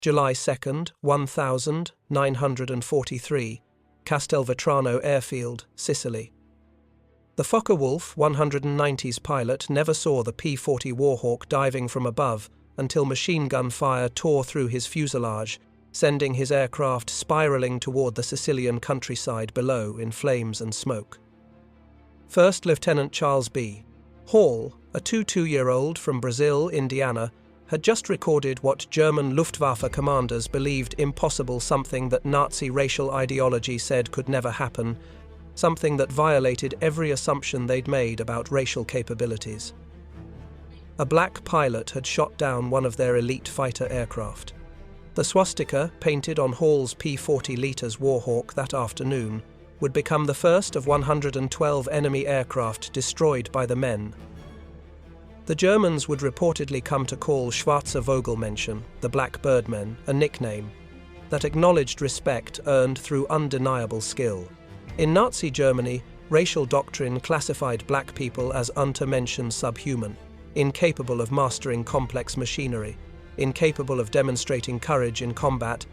July 2nd, 1943, Castelvetrano airfield, Sicily. The Focke-Wulf 190's pilot never saw the P-40 Warhawk diving from above until machine gun fire tore through his fuselage, sending his aircraft spiraling toward the Sicilian countryside below in flames and smoke. First Lieutenant Charles B. Hall, a 22-year-old from Brazil, Indiana, had just recorded what German Luftwaffe commanders believed impossible, something that Nazi racial ideology said could never happen, something that violated every assumption they'd made about racial capabilities. A black pilot had shot down one of their elite fighter aircraft. The swastika, painted on Hall's P-40 Warhawk that afternoon, would become the first of 112 enemy aircraft destroyed by the men. The Germans would reportedly come to call Schwarze Vogelmenschen, the Black Birdmen, a nickname that acknowledged respect earned through undeniable skill. In Nazi Germany, racial doctrine classified black people as Untermenschen, subhuman, incapable of mastering complex machinery, incapable of demonstrating courage in combat,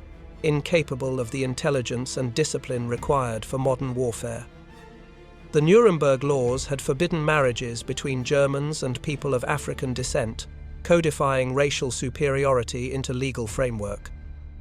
incapable of the intelligence and discipline required for modern warfare. The Nuremberg laws had forbidden marriages between Germans and people of African descent, codifying racial superiority into legal framework.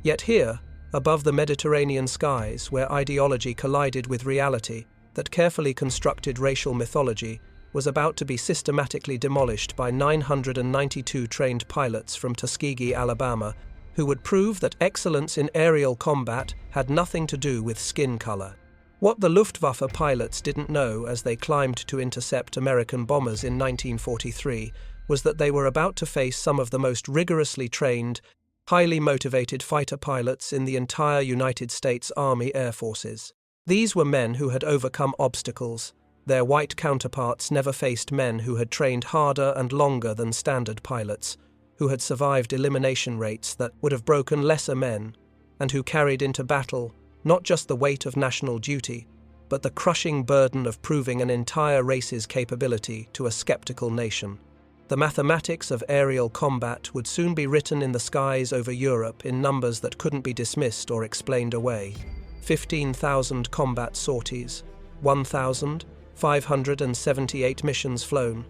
Yet here, above the Mediterranean skies, where ideology collided with reality, that carefully constructed racial mythology was about to be systematically demolished by 992 trained pilots from Tuskegee, Alabama, who would prove that excellence in aerial combat had nothing to do with skin color. What the Luftwaffe pilots didn't know as they climbed to intercept American bombers in 1943 was that they were about to face some of the most rigorously trained, highly motivated fighter pilots in the entire United States Army Air Forces. These were men who had overcome obstacles. Their white counterparts never faced men who had trained harder and longer than standard pilots, who had survived elimination rates that would have broken lesser men, and who carried into battle not just the weight of national duty, but the crushing burden of proving an entire race's capability to a skeptical nation. The mathematics of aerial combat would soon be written in the skies over Europe in numbers that couldn't be dismissed or explained away. 15,000 combat sorties, 1,578 missions flown,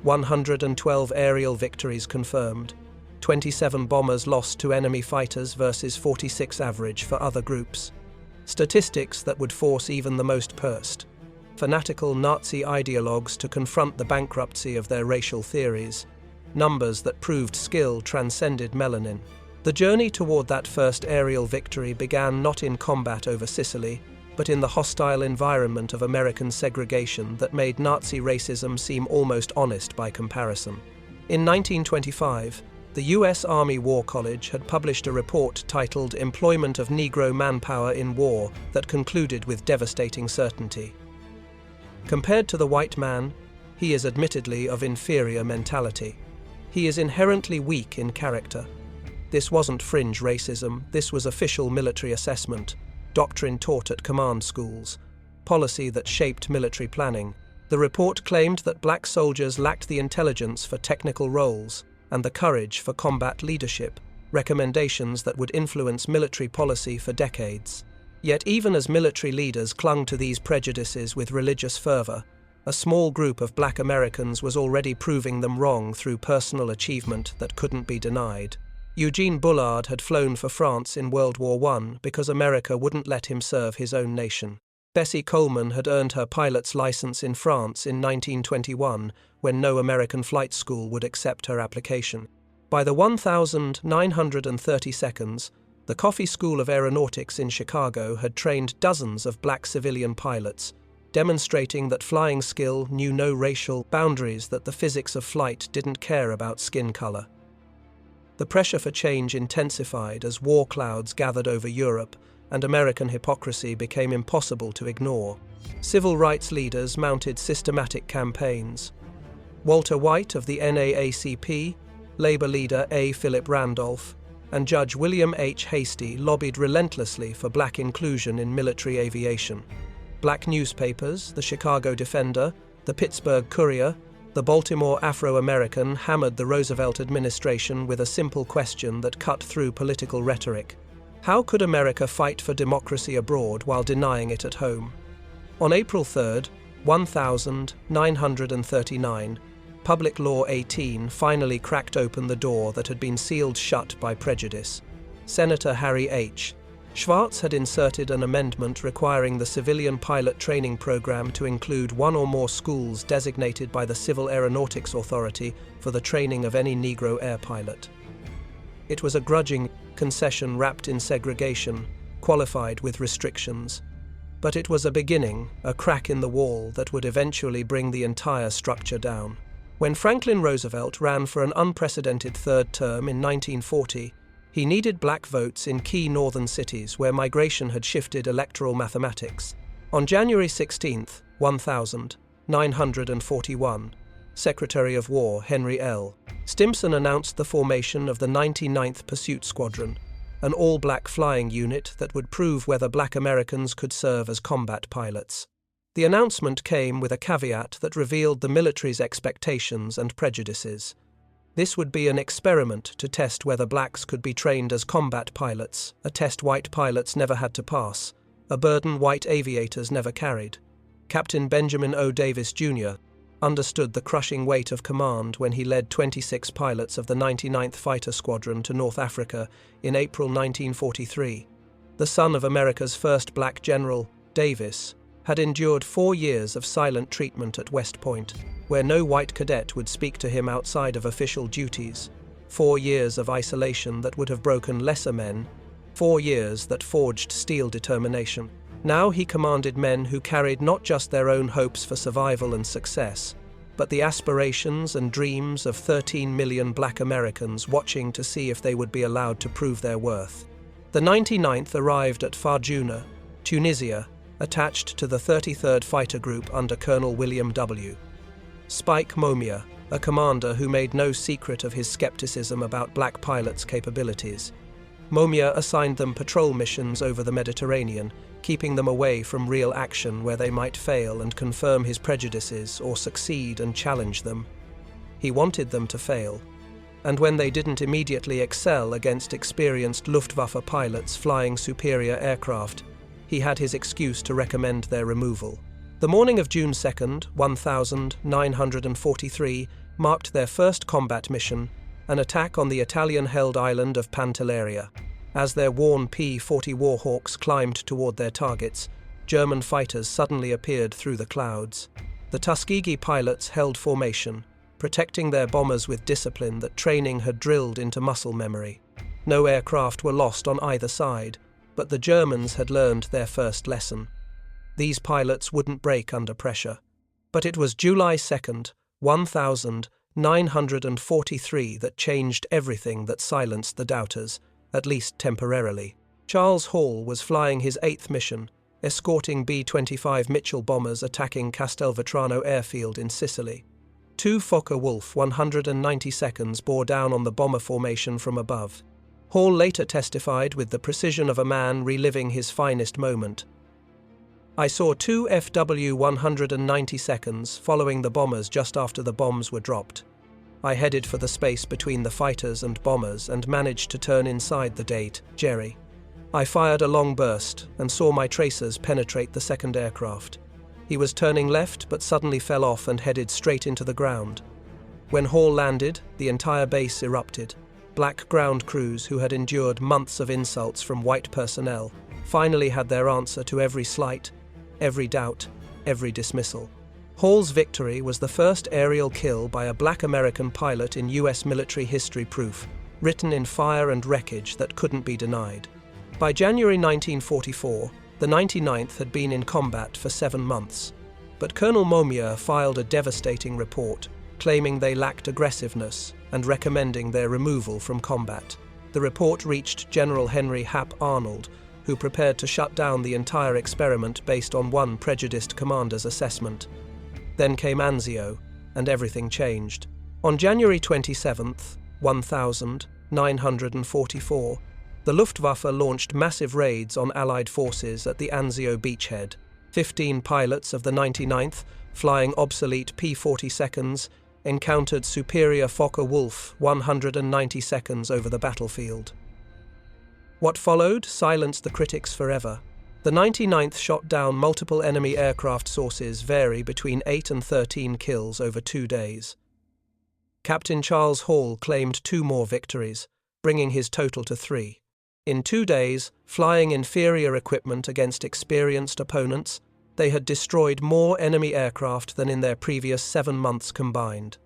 112 aerial victories confirmed, 27 bombers lost to enemy fighters versus 46 average for other groups. Statistics that would force even the most pursed, fanatical Nazi ideologues to confront the bankruptcy of their racial theories. Numbers that proved skill transcended melanin. The journey toward that first aerial victory began not in combat over Sicily, but in the hostile environment of American segregation that made Nazi racism seem almost honest by comparison. In 1925, the U.S. Army War College had published a report titled Employment of Negro Manpower in War that concluded with devastating certainty. Compared to the white man, he is admittedly of inferior mentality. He is inherently weak in character. This wasn't fringe racism, this was official military assessment, doctrine taught at command schools, policy that shaped military planning. The report claimed that black soldiers lacked the intelligence for technical roles and the courage for combat leadership, recommendations that would influence military policy for decades. Yet even as military leaders clung to these prejudices with religious fervor, a small group of black Americans was already proving them wrong through personal achievement that couldn't be denied. Eugene Bullard had flown for France in World War I because America wouldn't let him serve his own nation. Bessie Coleman had earned her pilot's license in France in 1921 when no American flight school would accept her application. By the 1932nd, the Coffey School of Aeronautics in Chicago had trained dozens of black civilian pilots, demonstrating that flying skill knew no racial boundaries, that the physics of flight didn't care about skin color. The pressure for change intensified as war clouds gathered over Europe, and American hypocrisy became impossible to ignore. Civil rights leaders mounted systematic campaigns. Walter White of the NAACP, Labor leader A. Philip Randolph, and Judge William H. Hasty lobbied relentlessly for black inclusion in military aviation. Black newspapers, the Chicago Defender, the Pittsburgh Courier, The Baltimore Afro-American hammered the Roosevelt administration with a simple question that cut through political rhetoric. How could America fight for democracy abroad while denying it at home? On April 3, 1939, Public Law 18 finally cracked open the door that had been sealed shut by prejudice. Senator Harry H. Schwartz had inserted an amendment requiring the civilian pilot training program to include one or more schools designated by the Civil Aeronautics Authority for the training of any Negro air pilot. It was a grudging concession wrapped in segregation, qualified with restrictions. But it was a beginning, a crack in the wall that would eventually bring the entire structure down. When Franklin Roosevelt ran for an unprecedented third term in 1940, he needed black votes in key northern cities where migration had shifted electoral mathematics. On January 16, 1941, Secretary of War Henry L. Stimson announced the formation of the 99th Pursuit Squadron, an all-black flying unit that would prove whether black Americans could serve as combat pilots. The announcement came with a caveat that revealed the military's expectations and prejudices. This would be an experiment to test whether blacks could be trained as combat pilots, a test white pilots never had to pass, a burden white aviators never carried. Captain Benjamin O. Davis, Jr. understood the crushing weight of command when he led 26 pilots of the 99th Fighter Squadron to North Africa in April 1943. The son of America's first black general, Davis, had endured 4 years of silent treatment at West Point, where no white cadet would speak to him outside of official duties. 4 years of isolation that would have broken lesser men, 4 years that forged steel determination. Now he commanded men who carried not just their own hopes for survival and success, but the aspirations and dreams of 13 million black Americans watching to see if they would be allowed to prove their worth. The 99th arrived at Farjuna, Tunisia, attached to the 33rd Fighter Group under Colonel William W. Spike Momia, a commander who made no secret of his skepticism about black pilots' capabilities. Momia assigned them patrol missions over the Mediterranean, keeping them away from real action where they might fail and confirm his prejudices or succeed and challenge them. He wanted them to fail. And when they didn't immediately excel against experienced Luftwaffe pilots flying superior aircraft, he had his excuse to recommend their removal. The morning of June 2, 1943, marked their first combat mission, an attack on the Italian-held island of Pantelleria. As their worn P-40 Warhawks climbed toward their targets, German fighters suddenly appeared through the clouds. The Tuskegee pilots held formation, protecting their bombers with discipline that training had drilled into muscle memory. No aircraft were lost on either side, but the Germans had learned their first lesson. These pilots wouldn't break under pressure. But it was July 2, 1943 that changed everything, that silenced the doubters, at least temporarily. Charles Hall was flying his 8th mission, escorting B-25 Mitchell bombers attacking Castelvetrano airfield in Sicily. 2 Focke-Wulf 192nd bore down on the bomber formation from above. Hall later testified with the precision of a man reliving his finest moment. I saw 2 FW 192nd following the bombers just after the bombs were dropped. I headed for the space between the fighters and bombers and managed to turn inside the date, Jerry. I fired a long burst and saw my tracers penetrate the second aircraft. He was turning left but suddenly fell off and headed straight into the ground. When Hall landed, the entire base erupted. Black ground crews who had endured months of insults from white personnel finally had their answer to every slight, every doubt, every dismissal. Hall's victory was the first aerial kill by a black American pilot in US military history, proof, written in fire and wreckage that couldn't be denied. By January 1944, the 99th had been in combat for 7 months, but Colonel Momia filed a devastating report, claiming they lacked aggressiveness and recommending their removal from combat. The report reached General Henry Hap Arnold, who prepared to shut down the entire experiment based on one prejudiced commander's assessment. Then came Anzio, and everything changed. On January 27, 1944, the Luftwaffe launched massive raids on Allied forces at the Anzio beachhead. 15 pilots of the 99th, flying obsolete P-40 seconds, encountered superior Focke-Wulf 190 seconds over the battlefield. What followed silenced the critics forever. The 99th shot down multiple enemy aircraft. Sources vary between 8 and 13 kills over 2 days. Captain Charles Hall claimed 2 more victories, bringing his total to 3. In 2 days, flying inferior equipment against experienced opponents, they had destroyed more enemy aircraft than in their previous 7 months combined.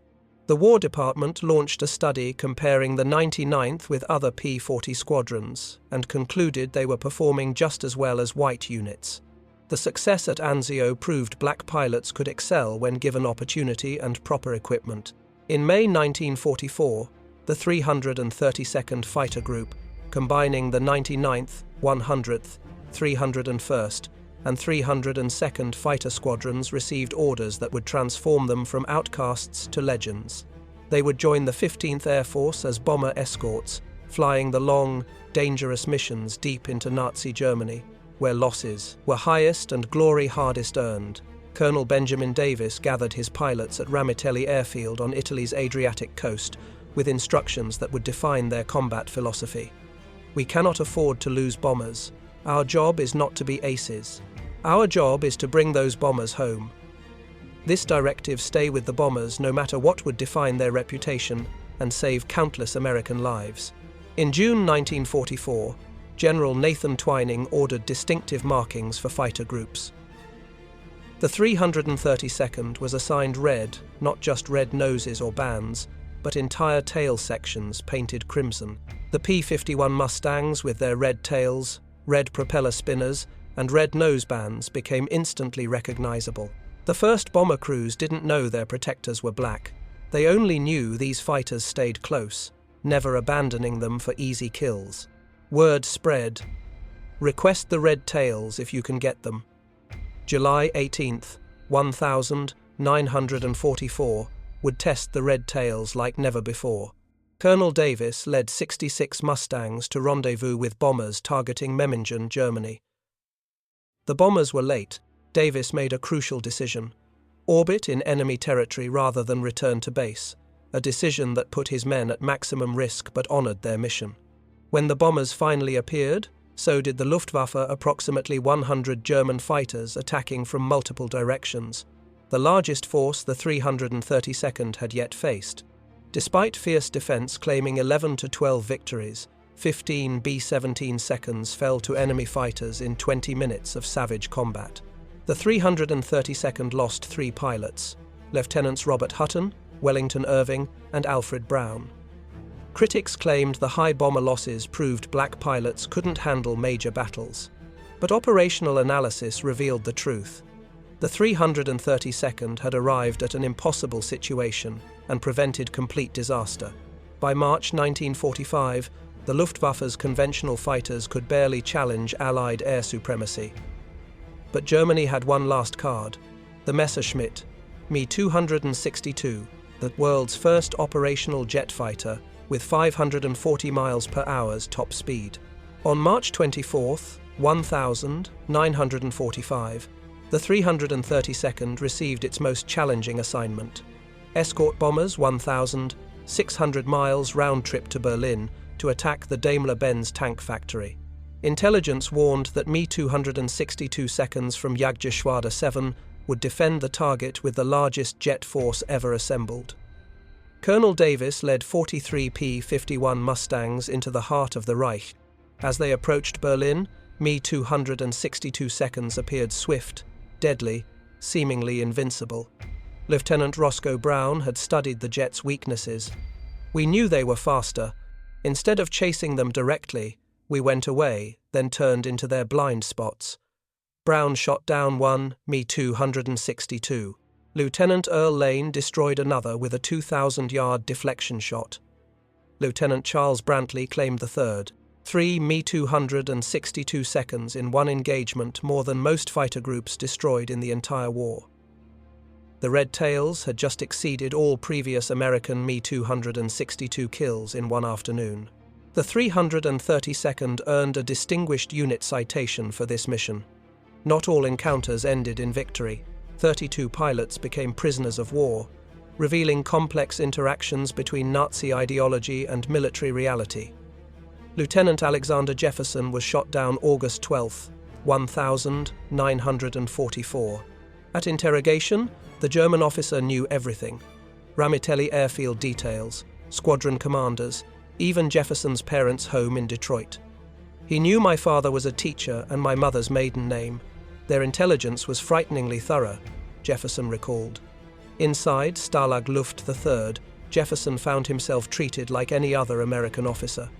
The War Department launched a study comparing the 99th with other P-40 squadrons and concluded they were performing just as well as white units. The success at Anzio proved black pilots could excel when given opportunity and proper equipment. In May 1944, the 332nd Fighter Group, combining the 99th, 100th, 301st, and 302nd Fighter Squadrons, received orders that would transform them from outcasts to legends. They would join the 15th Air Force as bomber escorts, flying the long, dangerous missions deep into Nazi Germany, where losses were highest and glory hardest earned. Colonel Benjamin Davis gathered his pilots at Ramitelli Airfield on Italy's Adriatic coast with instructions that would define their combat philosophy. "We cannot afford to lose bombers. Our job is not to be aces. Our job is to bring those bombers home." This directive stay with the bombers no matter what would define their reputation and save countless American lives. In June 1944, General Nathan Twining ordered distinctive markings for fighter groups. The 332nd was assigned red, not just red noses or bands, but entire tail sections painted crimson. The P-51 Mustangs, with their red tails, red propeller spinners, and red nosebands, became instantly recognizable. The first bomber crews didn't know their protectors were black. They only knew these fighters stayed close, never abandoning them for easy kills. Word spread. "Request the red tails if you can get them." July 18th, 1944, would test the red tails like never before. Colonel Davis led 66 Mustangs to rendezvous with bombers targeting Memmingen, Germany. The bombers were late. Davis made a crucial decision: orbit in enemy territory rather than return to base, a decision that put his men at maximum risk but honored their mission. When the bombers finally appeared, so did the Luftwaffe, approximately 100 German fighters attacking from multiple directions, the largest force the 332nd had yet faced. Despite fierce defense claiming 11 to 12 victories, 15 B-17 seconds fell to enemy fighters in 20 minutes of savage combat. The 332nd lost 3 pilots: Lieutenants Robert Hutton, Wellington Irving, and Alfred Brown. Critics claimed the high bomber losses proved black pilots couldn't handle major battles. But operational analysis revealed the truth. The 332nd had arrived at an impossible situation and prevented complete disaster. By March 1945, the Luftwaffe's conventional fighters could barely challenge Allied air supremacy. But Germany had one last card: the Messerschmitt Me-262, the world's first operational jet fighter, with 540 miles per hour's top speed. On March 24, 1945, the 332nd received its most challenging assignment: escort bombers 1,600 miles round trip to Berlin to attack the Daimler-Benz tank factory. Intelligence warned that Me-262 seconds from Jagdgeschwader 7 would defend the target with the largest jet force ever assembled. Colonel Davis led 43 P-51 Mustangs into the heart of the Reich. As they approached Berlin, Me-262 seconds appeared swift, deadly, seemingly invincible. Lieutenant Roscoe Brown had studied the jet's weaknesses. "We knew they were faster. Instead of chasing them directly, we went away, then turned into their blind spots." Brown shot down one Me-262. Lieutenant Earl Lane destroyed another with a 2,000-yard deflection shot. Lieutenant Charles Brantley claimed the third. 3 Me-262 seconds in one engagement, more than most fighter groups destroyed in the entire war. The Red Tails had just exceeded all previous American Me-262 kills in one afternoon. The 332nd earned a Distinguished Unit citation for this mission. Not all encounters ended in victory. 32 pilots became prisoners of war, revealing complex interactions between Nazi ideology and military reality. Lieutenant Alexander Jefferson was shot down August 12, 1944. At interrogation, the German officer knew everything. Ramitelli airfield details, squadron commanders, even Jefferson's parents' home in Detroit. He knew my father was a teacher and my mother's maiden name. Their intelligence was frighteningly thorough, Jefferson recalled. Inside Stalag Luft III, Jefferson found himself treated like any other American officer.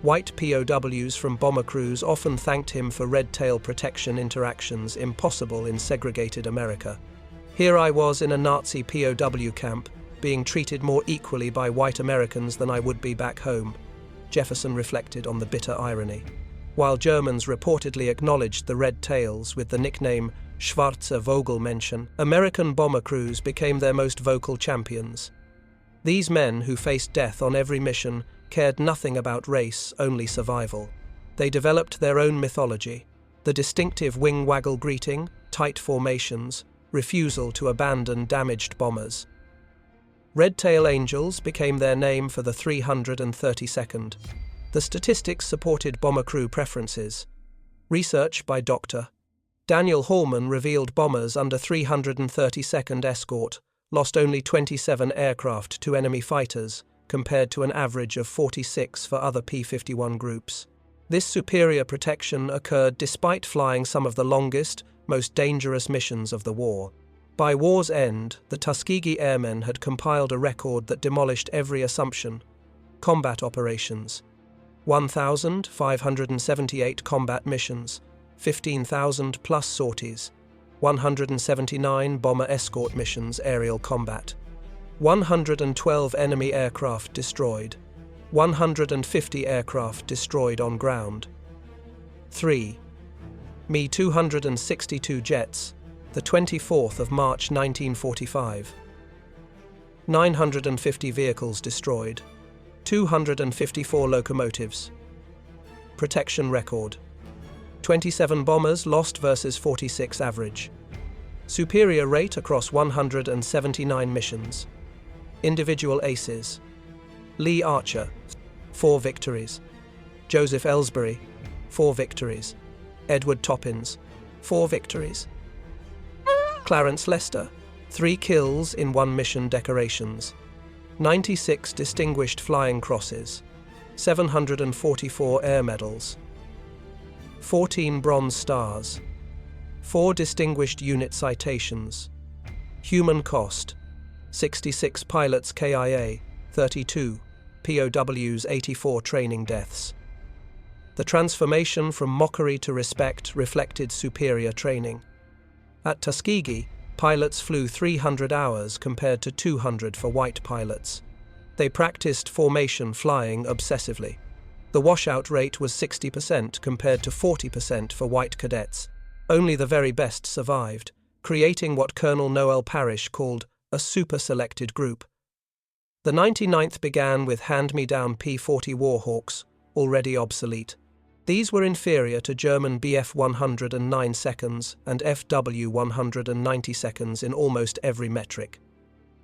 White POWs from bomber crews often thanked him for red-tail protection interactions impossible in segregated America. Here I was in a Nazi POW camp, being treated more equally by white Americans than I would be back home. Jefferson reflected on the bitter irony. While Germans reportedly acknowledged the red tails with the nickname Schwarze Vogelmenschen, American bomber crews became their most vocal champions. These men, who faced death on every mission, cared nothing about race, only survival. They developed their own mythology: the distinctive wing-waggle greeting, tight formations, refusal to abandon damaged bombers. Red-tail angels became their name for the 332nd. The statistics supported bomber crew preferences. Research by Dr. Daniel Hallman revealed bombers under 332nd escort lost only 27 aircraft to enemy fighters, compared to an average of 46 for other P-51 groups. This superior protection occurred despite flying some of the longest, most dangerous missions of the war. By war's end, the Tuskegee Airmen had compiled a record that demolished every assumption. Combat operations: 1,578 combat missions, 15,000 plus sorties, 179 bomber escort missions aerial combat, 112 enemy aircraft destroyed, 150 aircraft destroyed on ground. 3. Me-262 jets, the 24th of March 1945. 950 vehicles destroyed, 254 locomotives. Protection record: 27 bombers lost versus 46 average. Superior rate across 179 missions. Individual aces: Lee Archer, 4 victories. Joseph Ellsbury, 4 victories. Edward Toppins, 4 victories. Clarence Lester, 3 kills in 1 mission decorations. 96 distinguished flying crosses. 744 air medals. 14 bronze stars. 4 distinguished unit citations. Human cost: 66 pilots KIA, 32, POWs 84 training deaths. The transformation from mockery to respect reflected superior training. At Tuskegee, pilots flew 300 hours compared to 200 for white pilots. They practiced formation flying obsessively. The washout rate was 60% compared to 40% for white cadets. Only the very best survived, creating what Colonel Noel Parrish called a super-selected group. The 99th began with hand-me-down P-40 Warhawks, already obsolete. These were inferior to German Bf 109 seconds and FW 190 seconds in almost every metric.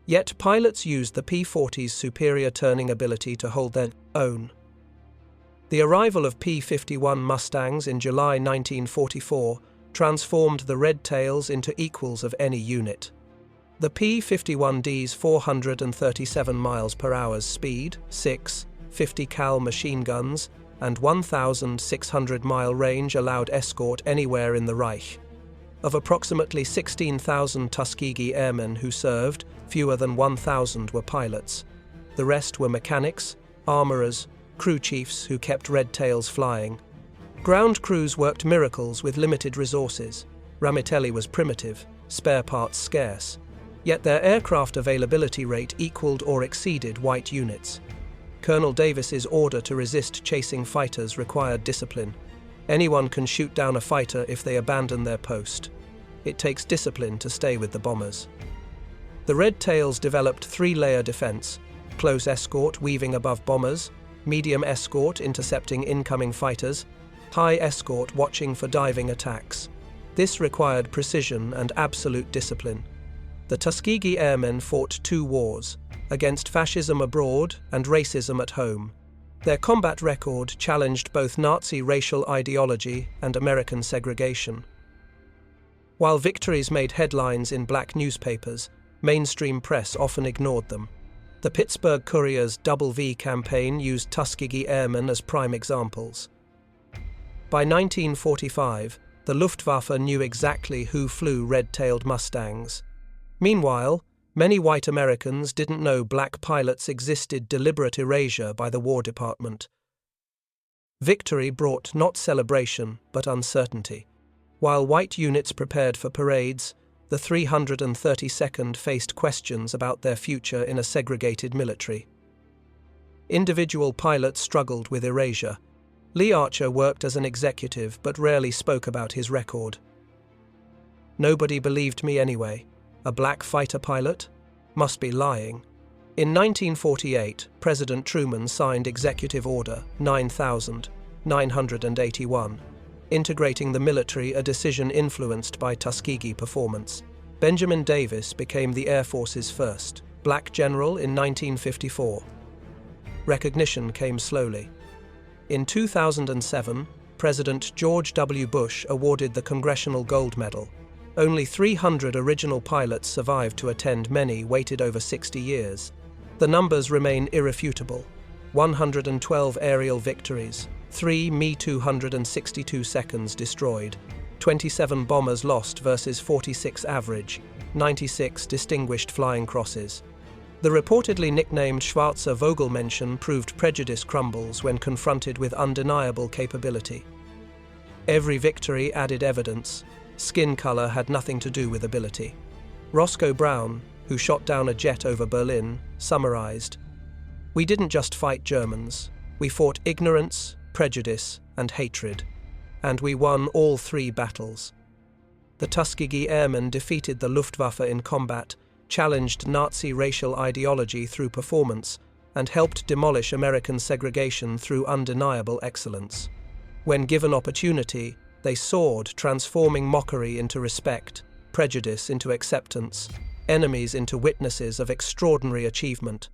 Yet pilots used the P-40's superior turning ability to hold their own. The arrival of P-51 Mustangs in July 1944 transformed the red tails into equals of any unit. The P-51D's 437 miles per hour's speed, 6 50 cal machine guns, and 1,600-mile range allowed escort anywhere in the Reich. Of approximately 16,000 Tuskegee Airmen who served, fewer than 1,000 were pilots. The rest were mechanics, armorers, crew chiefs who kept red tails flying. Ground crews worked miracles with limited resources. Ramitelli was primitive, spare parts scarce. Yet their aircraft availability rate equaled or exceeded white units. Colonel Davis's order to resist chasing fighters required discipline. Anyone can shoot down a fighter if they abandon their post. It takes discipline to stay with the bombers. The red tails developed 3-layer defense: close escort weaving above bombers, medium escort intercepting incoming fighters, high escort watching for diving attacks. This required precision and absolute discipline. The Tuskegee Airmen fought two wars, against fascism abroad and racism at home. Their combat record challenged both Nazi racial ideology and American segregation. While victories made headlines in black newspapers, mainstream press often ignored them. The Pittsburgh Courier's Double V campaign used Tuskegee Airmen as prime examples. By 1945, the Luftwaffe knew exactly who flew red-tailed Mustangs. Meanwhile, many white Americans didn't know black pilots existed. Deliberate erasure by the War Department. Victory brought not celebration, but uncertainty. While white units prepared for parades, the 332nd faced questions about their future in a segregated military. Individual pilots struggled with erasure. Lee Archer worked as an executive but rarely spoke about his record. Nobody believed me anyway. A black fighter pilot? Must be lying. In 1948, President Truman signed Executive Order 9981, integrating the military, a decision influenced by Tuskegee performance. Benjamin Davis became the Air Force's first black general in 1954. Recognition came slowly. In 2007, President George W. Bush awarded the Congressional Gold Medal. Only 300 original pilots survived to attend. Many waited over 60 years. The numbers remain irrefutable. 112 aerial victories, 3 Mi-262 seconds destroyed, 27 bombers lost versus 46 average, 96 distinguished flying crosses. The reportedly nicknamed Schwarzer Vogelmenschen proved prejudice crumbles when confronted with undeniable capability. Every victory added evidence. Skin color had nothing to do with ability. Roscoe Brown, who shot down a jet over Berlin, summarized, "We didn't just fight Germans. We fought ignorance, prejudice, and hatred. And we won all three battles." The Tuskegee Airmen defeated the Luftwaffe in combat, challenged Nazi racial ideology through performance, and helped demolish American segregation through undeniable excellence. When given opportunity, they soared, transforming mockery into respect, prejudice into acceptance, enemies into witnesses of extraordinary achievement.